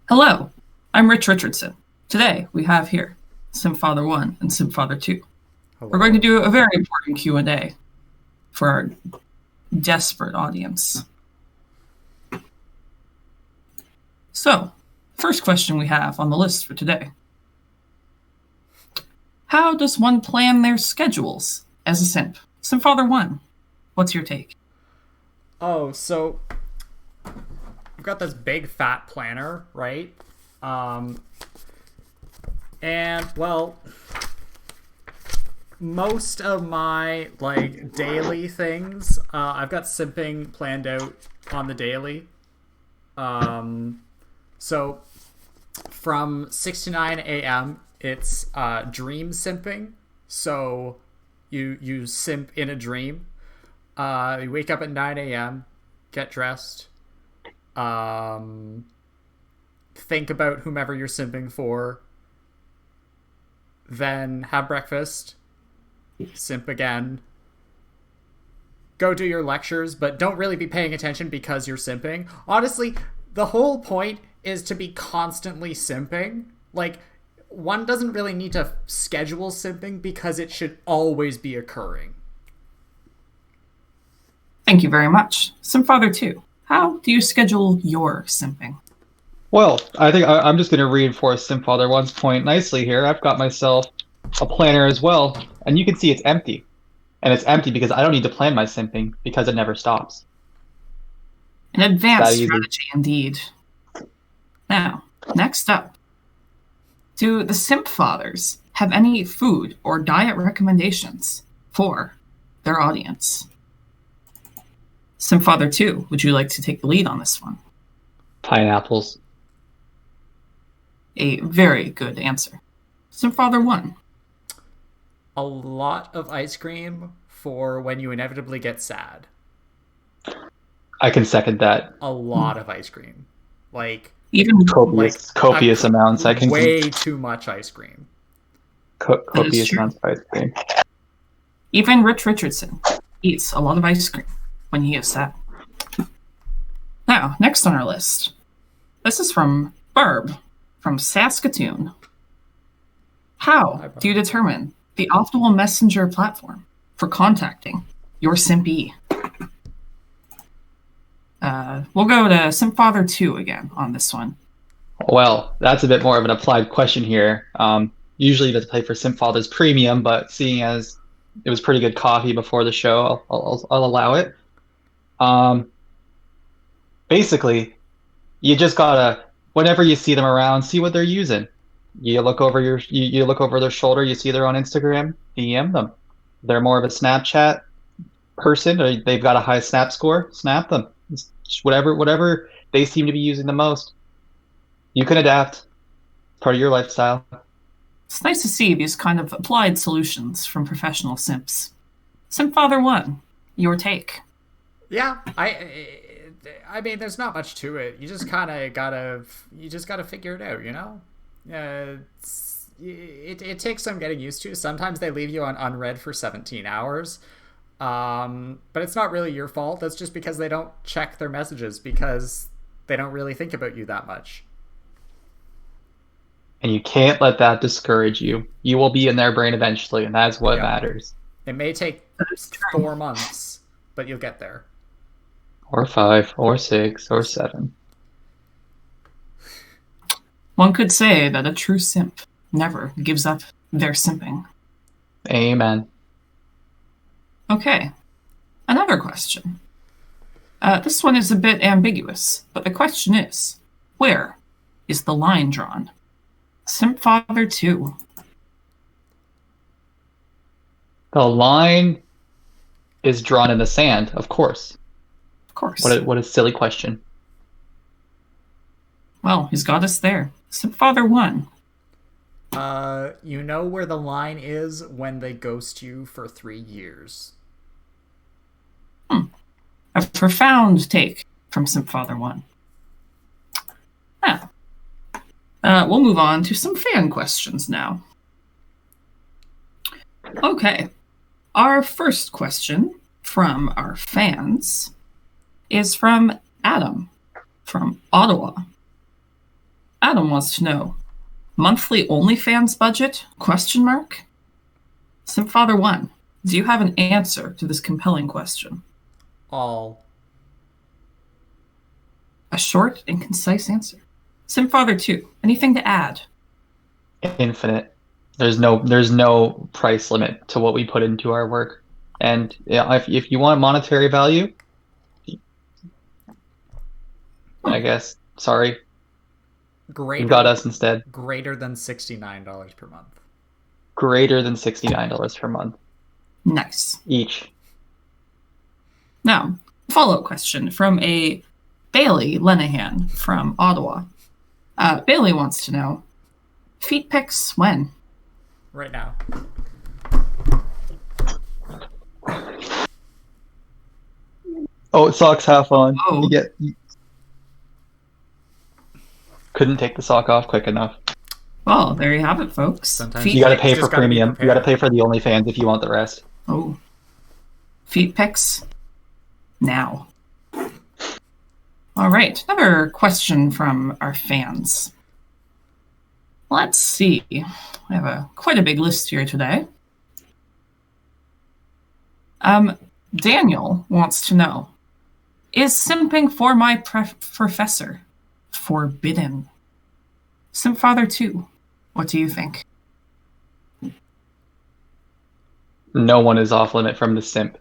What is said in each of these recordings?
Hello, I'm Rich Richardson. Today we have here Simp Father 1 and Simp Father 2. We're going to Hello. do a very important Q&A for our desperate audience. So, first question we have on the list for today. How does one plan their schedules as a simp? Simp Father 1, what's your take? Oh, so I've got this big fat planner, right? Um, and well, most of my daily things, I've got simping planned out on the daily. So from 6 to 9 a.m. it's dream simping. So you simp in a dream. You wake up at 9 a.m., get dressed, think about whomever you're simping for, then have breakfast, simp again, go do your lectures, but don't really be paying attention because you're simping. Honestly, the whole point is to be constantly simping. Like, one doesn't really need to schedule simping because it should always be occurring. Thank you very much. Simp Father 2, how do you schedule your simping? Well, I think I'm just going to reinforce Simfather One's point nicely here. I've got myself a planner as well, and you can see it's empty. And it's empty because I don't need to plan my simping because it never stops. An It's that advanced easy. strategy indeed. Now, next up, do the Simp Fathers have any food or diet recommendations for their audience? Simp Father 2, would you like to take the lead on this one? Pineapples. A very good answer. Simp Father 1, A lot of ice cream for when you inevitably get sad. I can second that. A lot of ice cream. Like even Copious amounts. I can way too much ice cream. that is copious true. amounts of ice cream. Even Rich Richardson eats a lot of ice cream when he is sad. Now, next on our list, this is from Barb from Saskatoon. How do you determine the optimal messenger platform for contacting your simpy? We'll go to Simp Father 2 again on this one. Well, that's a bit more of an applied question here. Usually you have to pay for Simfather's premium, but seeing as it was pretty good coffee before the show, I'll allow it. Basically, you just gotta, whenever you see them around, see what they're using. You look over you look over their shoulder, you see they're on Instagram, DM them. They're more of a Snapchat person, or they've got a high Snap score, snap them. It's just whatever they seem to be using the most. You can adapt. Part of your lifestyle. It's nice to see these kind of applied solutions from professional simps. Simp Father 1, your take. Yeah, I mean, there's not much to it. You just kind of gotta figure it out, you know. It takes some getting used to. Sometimes they leave you on unread for 17 hours. But it's not really your fault. That's just because they don't check their messages because they don't really think about you that much. And you can't let that discourage you. You will be in their brain eventually, and that's what Yep. matters. It may take 4 months, but you'll get there. Or 5, or 6, or 7. One could say that a true simp never gives up their simping. Amen. Okay, another question. This one is a bit ambiguous, but the question is, where is the line drawn? Simp Father 2. The line is drawn in the sand, of course. Of course. What a silly question. Well, he's got us there. Simp Father 1. You know where the line is when they ghost you for 3 years. A profound take from Simp Father 1. Now, we'll move on to some fan questions now. Okay, our first question from our fans is from Adam from Ottawa. Adam wants to know, monthly OnlyFans budget? Question mark. Simpfather1, do you have an answer to this compelling question? All. A short and concise answer. Simpfather2, anything to add? Infinite. There's no price limit to what we put into our work. And yeah, if you want monetary value, I guess, sorry, you've got us instead. Greater than $69 per month. Greater than $69 per month. Nice. Each. Now, follow-up question from a Bailey Lenahan from Ottawa. Bailey wants to know, feet pics when? Right now. Oh, socks half on. Oh. Couldn't take the sock off quick enough. Well, there you have it, folks. Sometimes You gotta pay just for gotta be premium. You prepared. gotta pay for the OnlyFans if you want the rest. Oh. Feet pics now. All right, another question from our fans. Let's see. We have quite a big list here today. Daniel wants to know, is simping for my professor forbidden? Simpfather2, what do you think? No one is off limit from the simp.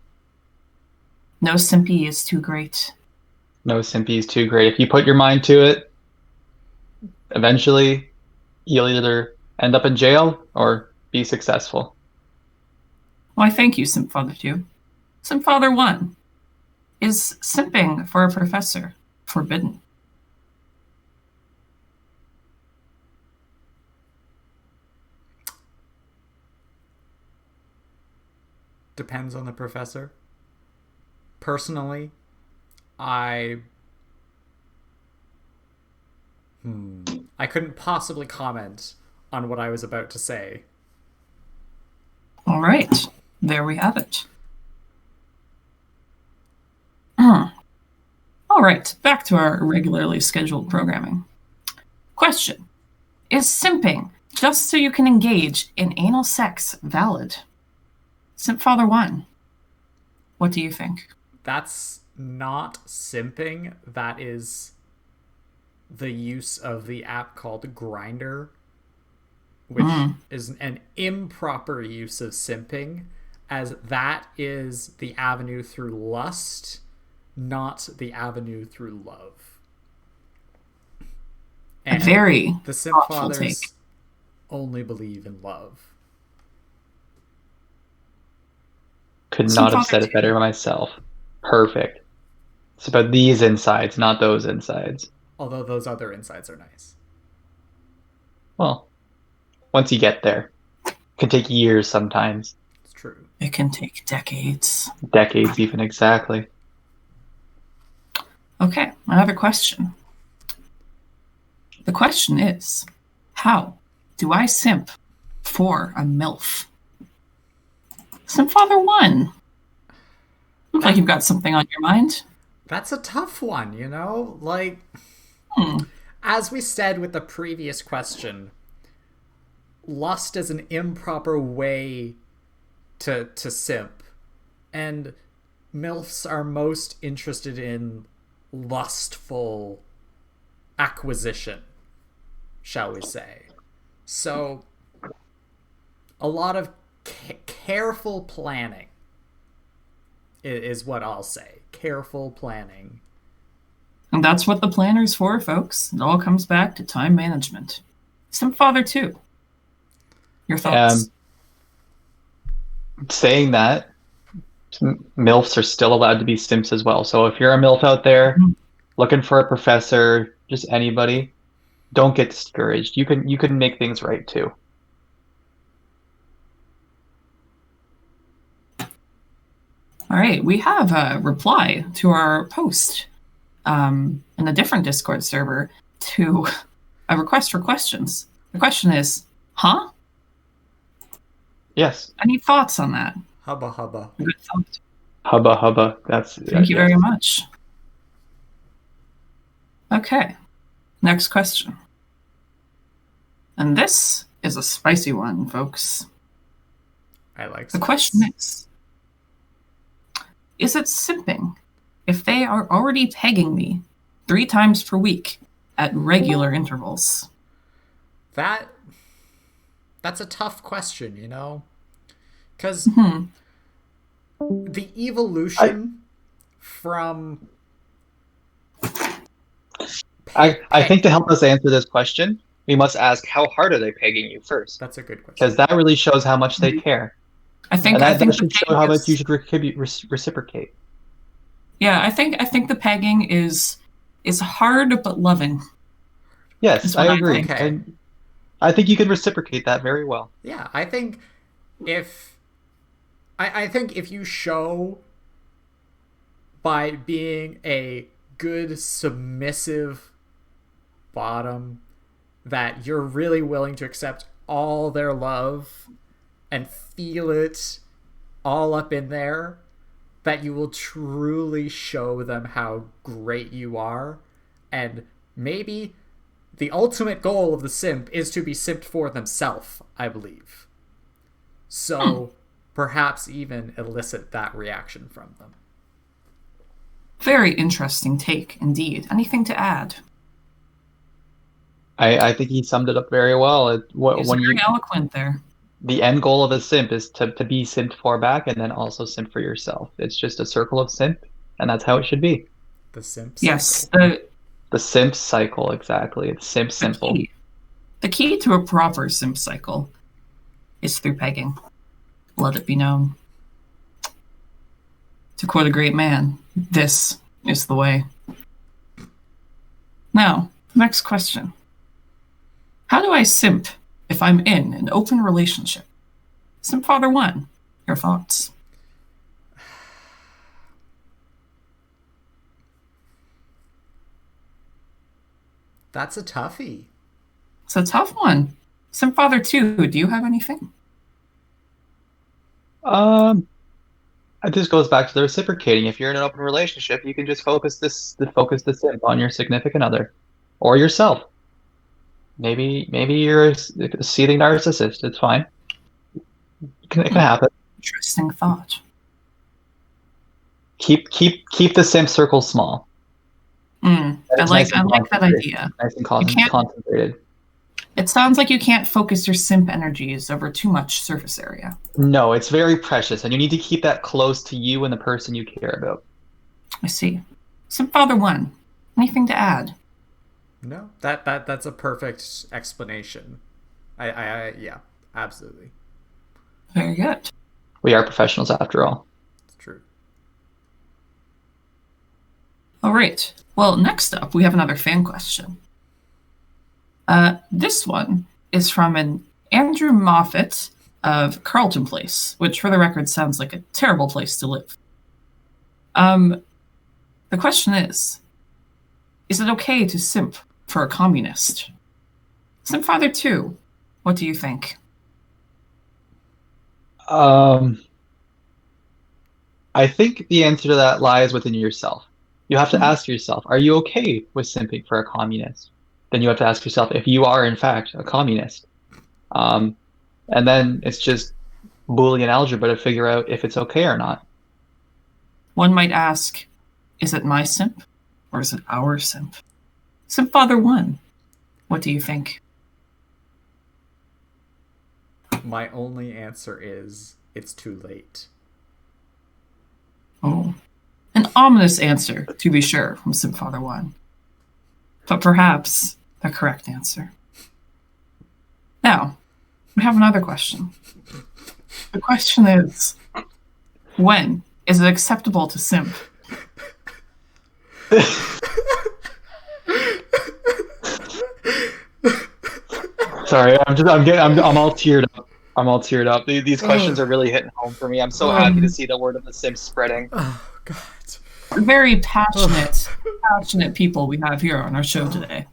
No simpy is too great. No simpy is too great. If you put your mind to it, eventually you'll either end up in jail or be successful. Why, thank you, Simpfather2. Simpfather1, is simping for a professor forbidden? Depends on the professor. Personally, I couldn't possibly comment on what I was about to say. All right, there we have it. All right, back to our regularly scheduled programming. Question, is simping just so you can engage in anal sex valid? Simpfather1, what do you think? That's not simping. That is the use of the app called Grindr, which is an improper use of simping, as that is the avenue through lust, not the avenue through love. And Very the simp thoughtful fathers take. only believe in love. Could not have said it better myself. Perfect. It's about these insides, not those insides. Although those other insides are nice. Well, once you get there, it can take years sometimes. It's true. It can take decades. Decades even, exactly. Okay, another question. The question is, how do I simp for a MILF? Simpfather1. Looks like you've got something on your mind. That's a tough one, you know? Like, as we said with the previous question, lust is an improper way to simp. And MILFs are most interested in lustful acquisition, shall we say. So, a lot of careful planning is what I'll say. Careful planning. And that's what the planner's for, folks. It all comes back to time management. Simpfather2, your thoughts? Saying that, MILFs are still allowed to be simps as well. So if you're a MILF out there looking for a professor, just anybody, don't get discouraged. You can make things right too. All right, we have a reply to our post in a different Discord server to a request for questions. The question is, huh? Yes. Any thoughts on that? Hubba hubba. Good thought. Hubba hubba. Thank you very much. Okay, next question. And this is a spicy one, folks. I like The spice. question is it simping if they are already pegging me 3 times per week at regular intervals? That's a tough question, you know? Because the evolution from... I think to help us answer this question, we must ask how hard are they pegging you first? That's a good question. Because that really shows how much they care. I think And that the should show pegging how much is- you should reciprocate. Yeah, I think the pegging is hard but loving. Yes, That's what I I agree. think. Okay. And I think you can reciprocate that very well. Yeah, I think if you show by being a good submissive bottom that you're really willing to accept all their love and feel it all up in there, that you will truly show them how great you are. And maybe the ultimate goal of the simp is to be simped for themselves, I believe. So perhaps even elicit that reaction from them. Very interesting take, indeed. Anything to add? I think he summed it up very well. He's very eloquent there. The end goal of a simp is to be simped for back and then also simp for yourself. It's just a circle of simp, and that's how it should be. The simp cycle. Yes, The simp cycle, exactly. It's simp simple. The key to a proper simp cycle is through pegging. Let it be known. To quote a great man, this is the way. Now, next question. How do I simp if I'm in an open relationship? Simp Father 1, your thoughts? That's a toughie. It's a tough one. Simp Father 2, do you have anything? This goes back to the reciprocating. If you're in an open relationship, you can just focus the simp on your significant other or yourself. Maybe you're a seething narcissist. It's fine. It can happen. Interesting thought. Keep the simp circle small. I like that idea. Nice and can't- concentrated. It sounds like you can't focus your simp energies over too much surface area. No, it's very precious, and you need to keep that close to you and the person you care about. I see. Simp Father 1, anything to add? No, that's a perfect explanation. Yeah, absolutely. Very good. We are professionals after all. It's true. All right. Well, next up, we have another fan question. This one is from an Andrew Moffat of Carlton Place, which, for the record, sounds like a terrible place to live. The question is it okay to simp for a communist? Simp Father 2, what do you think? I think the answer to that lies within yourself. You have to ask yourself, are you okay with simping for a communist? Then you have to ask yourself if you are, in fact, a communist. And then it's just Boolean algebra to figure out if it's okay or not. One might ask, is it my simp or is it our simp? Simp Father 1, what do you think? My only answer is it's too late. Oh, an ominous answer, to be sure, from Simp Father 1. But perhaps the correct answer. Now, we have another question. The question is, when is it acceptable to simp? Sorry, I'm all teared up. I'm all teared up. These questions are really hitting home for me. I'm so happy to see the word of the simp spreading. Oh, God. Very passionate people we have here on our show today.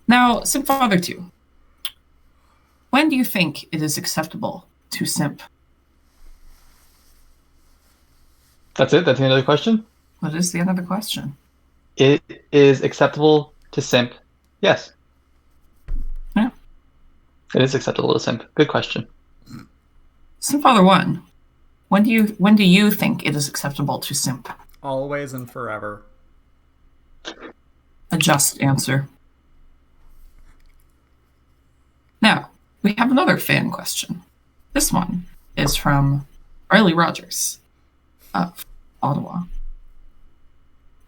Now, Simp Father 2. When do you think it is acceptable to simp? That's it? That's the end of the question? What is the end of the question? It is acceptable to simp. Yes. Yeah. It is acceptable to simp. Good question. Simpfather 1, when do you think it is acceptable to simp? Always and forever. A just answer. Now, we have another fan question. This one is from Riley Rogers of Ottawa.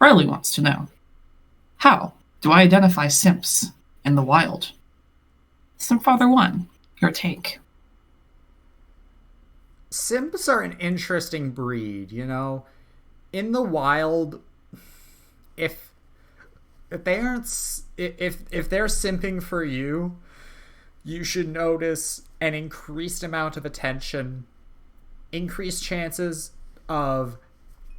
Riley wants to know, how do I identify simps in the wild? Simpfather 1, your take. Simps are an interesting breed, you know? In the wild, if they aren't if they're simping for you, you should notice an increased amount of attention, increased chances of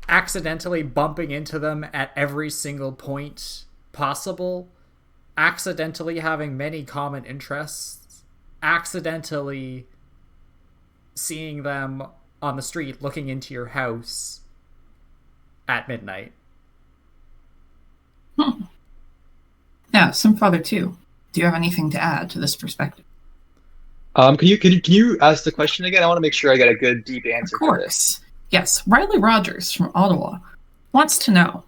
accidentally bumping into them at every single point possible, accidentally having many common interests, accidentally seeing them on the street looking into your house at midnight. Now, Simpfather 2, do you have anything to add to this perspective? Can you ask the question again? I want to make sure I get a good deep answer. Of course. Yes, Riley Rogers from Ottawa wants to know,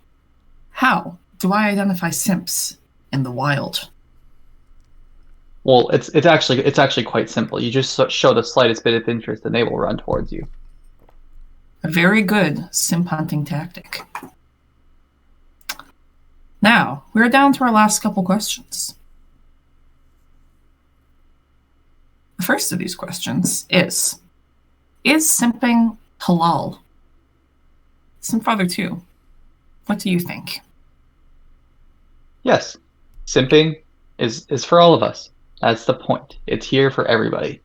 how do I identify simps in the wild? Well, it's actually quite simple. You just show the slightest bit of interest, and they will run towards you. A very good simp hunting tactic. Now, we're down to our last couple questions. The first of these questions is simping halal? Simpfather 2, what do you think? Yes, simping is for all of us. That's the point. It's here for everybody.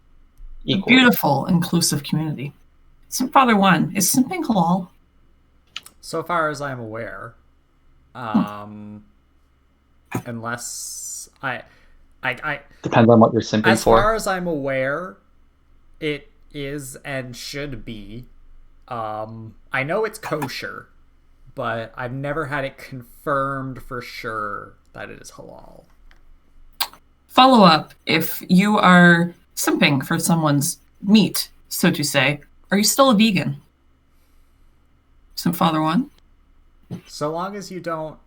Equally. A beautiful, inclusive community. Simpfather 1, is simping halal? So far as I'm aware, unless I depends on what you're simping as for. As far as I'm aware, it is and should be. I know it's kosher, but I've never had it confirmed for sure that it is halal. Follow up, if you are simping for someone's meat, so to say, are you still a vegan? Simpfather 1? So long as you don't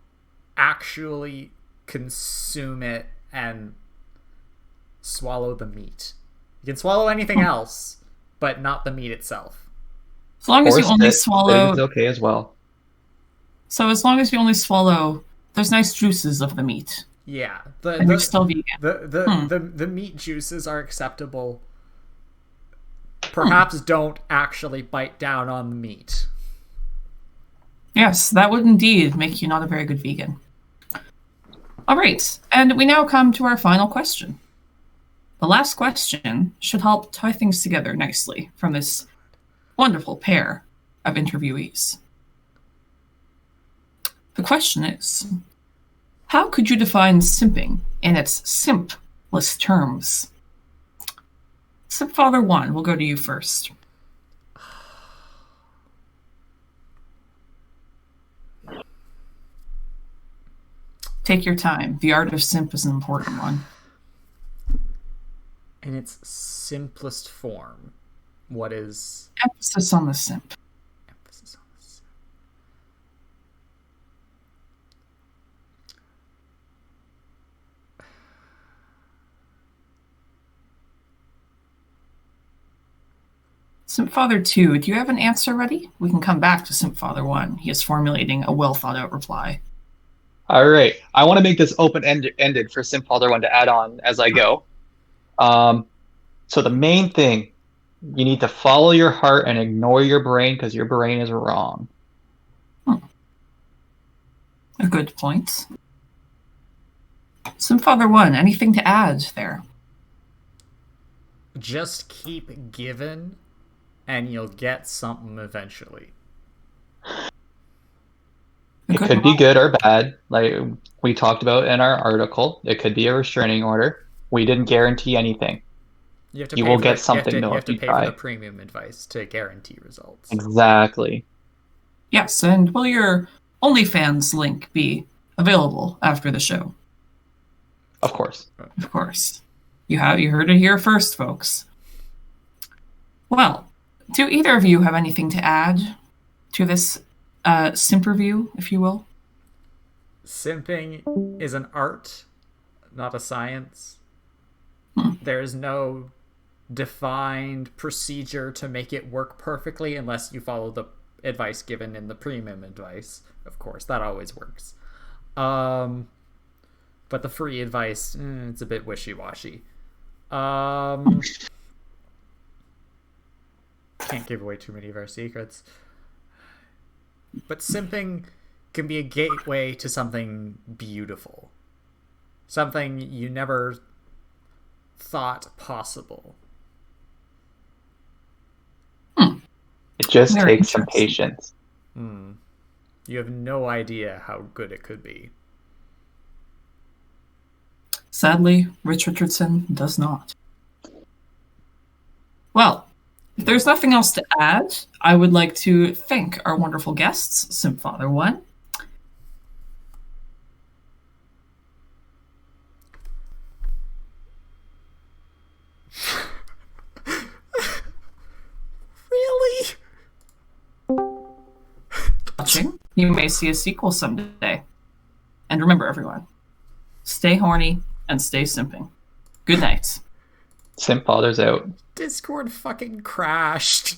actually consume it and swallow the meat. You can swallow anything else, but not the meat itself. As long as you only swallow... It's okay as well. So as long as you only swallow those nice juices of the meat. Yeah. And you're still vegan. The meat juices are acceptable. Perhaps don't actually bite down on the meat. Yes, that would indeed make you not a very good vegan. All right, and we now come to our final question. The last question should help tie things together nicely from this wonderful pair of interviewees. The question is, how could you define simping in its simplest terms? Simpfather 1, we'll go to you first. Take your time. The art of simp is an important one. In its simplest form, what is... Emphasis on the simp. Emphasis on the simp. Simpfather 2, do you have an answer ready? We can come back to Simpfather 1. He is formulating a well-thought-out reply. All right. I want to make this open-ended for Simpfather 1 to add on as I go. So the main thing, you need to follow your heart and ignore your brain because your brain is wrong. A good point. Simpfather 1, anything to add there? Just keep giving, and you'll get something eventually. It could be good or bad, like we talked about in our article. It could be a restraining order. We didn't guarantee anything. You will get something though if you try. You have to pay for the premium advice to guarantee results. Exactly. Yes, and will your OnlyFans link be available after the show? Of course. Of course. You heard it here first, folks. Well, do either of you have anything to add to this simp review, if you will? Simping is an art, not a science. There is no defined procedure to make it work perfectly unless you follow the advice given in the premium advice. Of course, that always works. But the free advice, it's a bit wishy-washy. Can't give away too many of our secrets. But simping can be a gateway to something beautiful. Something you never thought possible. It just Very takes some interesting. patience. You have no idea how good it could be. Sadly, Rich Richardson does not. Well, if there's nothing else to add, I would like to thank our wonderful guests, Simp Father 1. Really? Watching. You may see a sequel someday. And remember, everyone, stay horny and stay simping. Good night. Simp Father's out. Discord fucking crashed.